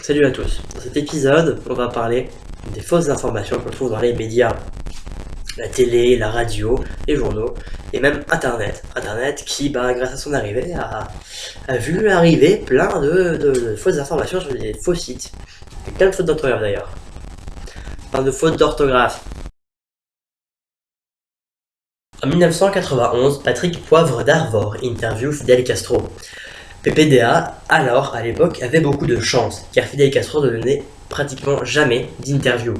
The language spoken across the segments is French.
Salut à tous. Dans cet épisode, on va parler des fausses informations qu'on trouve dans les médias. La télé, la radio, les journaux et même Internet. Internet qui, grâce à son arrivée, a vu arriver plein de fausses informations sur des faux sites. Et plein de fautes d'orthographe d'ailleurs. Plein de fautes d'orthographe. En 1991, Patrick Poivre d'Arvor interview Fidel Castro. PPDA, alors, à l'époque, avait beaucoup de chance, car Fidel Castro ne donnait pratiquement jamais d'interview.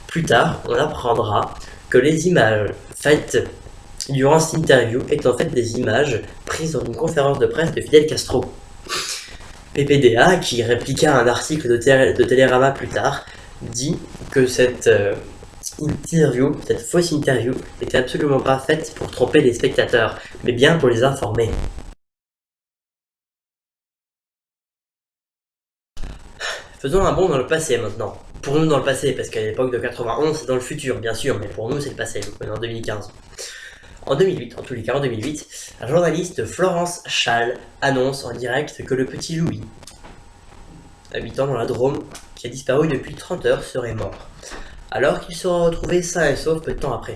Plus tard, on apprendra que les images faites durant cette interview étaient en fait des images prises dans une conférence de presse de Fidel Castro. PPDA, qui répliqua un article de Télérama plus tard, dit que cette fausse interview, n'était absolument pas faite pour tromper les spectateurs, mais bien pour les informer. Faisons un bond dans le passé maintenant. Pour nous dans le passé, parce qu'à l'époque de 91 c'est dans le futur bien sûr, mais pour nous c'est le passé, donc on est en 2015. En 2008, en tous les cas en 2008, la journaliste Florence Schall annonce en direct que le petit Louis, habitant dans la Drôme, qui a disparu depuis 30 heures, serait mort, alors qu'il sera retrouvé sain et sauf peu de temps après.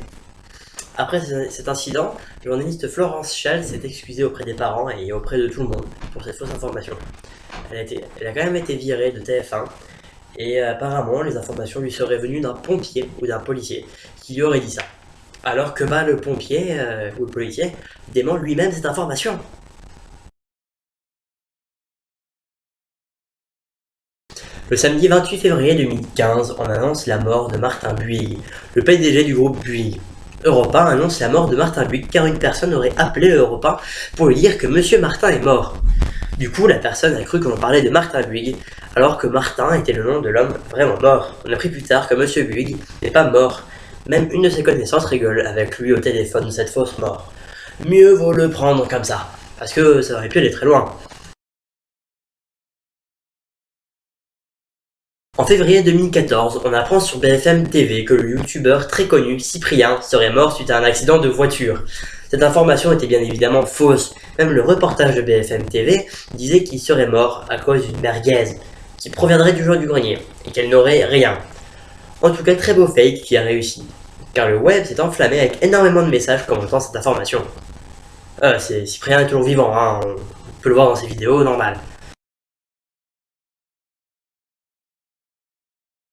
Après cet incident, la journaliste Florence Schall s'est excusée auprès des parents et auprès de tout le monde pour cette fausse information. Elle a quand même été virée de TF1 et apparemment les informations lui seraient venues d'un pompier ou d'un policier qui lui aurait dit ça. Alors que le pompier ou le policier dément lui-même cette information. Le samedi 28 février 2015, on annonce la mort de Martin Bouygues, le PDG du groupe Bouygues. Europe 1 annonce la mort de Martin Bouygues car une personne aurait appelé Europe 1 pour lui dire que Monsieur Martin est mort. Du coup, la personne a cru que l'on parlait de Martin Bouygues, alors que Martin était le nom de l'homme vraiment mort. On a appris plus tard que Monsieur Bouygues n'est pas mort. Même une de ses connaissances rigole avec lui au téléphone de cette fausse mort. Mieux vaut le prendre comme ça, parce que ça aurait pu aller très loin. En février 2014, on apprend sur BFM TV que le youtubeur très connu Cyprien serait mort suite à un accident de voiture. Cette information était bien évidemment fausse. Même le reportage de BFM TV disait qu'il serait mort à cause d'une merguez qui proviendrait du jour du grenier et qu'elle n'aurait rien. En tout cas, très beau fake qui a réussi, car le web s'est enflammé avec énormément de messages commentant cette information. Cyprien est toujours vivant, hein, on peut le voir dans ses vidéos, normal.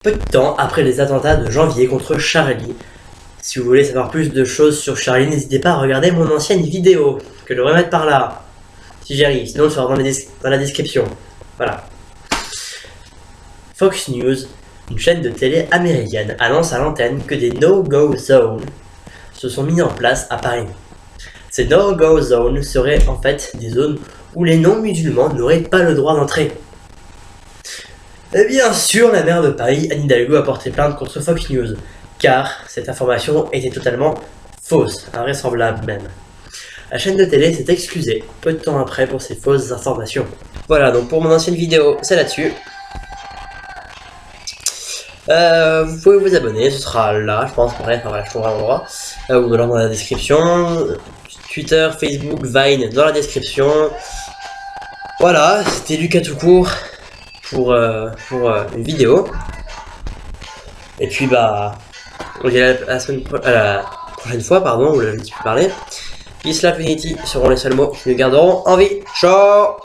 Peu de temps après les attentats de janvier contre Charlie. Si vous voulez savoir plus de choses sur Charlie, n'hésitez pas à regarder mon ancienne vidéo, que je devrais mettre par là, si j'y arrive, sinon le sera dans la description. Voilà. Fox News, une chaîne de télé américaine, annonce à l'antenne que des no-go zones se sont mis en place à Paris. Ces no-go zones seraient en fait des zones où les non-musulmans n'auraient pas le droit d'entrer. Et bien sûr, la maire de Paris, Anne Hidalgo, a porté plainte contre Fox News, car cette information était totalement fausse, invraisemblable même. La chaîne de télé s'est excusée peu de temps après pour ces fausses informations. Voilà, donc pour mon ancienne vidéo, c'est là-dessus. Vous pouvez vous abonner, ce sera là, je pense, bref, voilà, je trouverai un endroit, ou alors dans la description, Twitter, Facebook, Vine dans la description. Voilà, c'était Lucas tout court pour une vidéo. Et puis on dit à la prochaine fois, pardon, où je peux parler. Peace, love, unity seront les seuls mots qui nous garderont en vie. Ciao!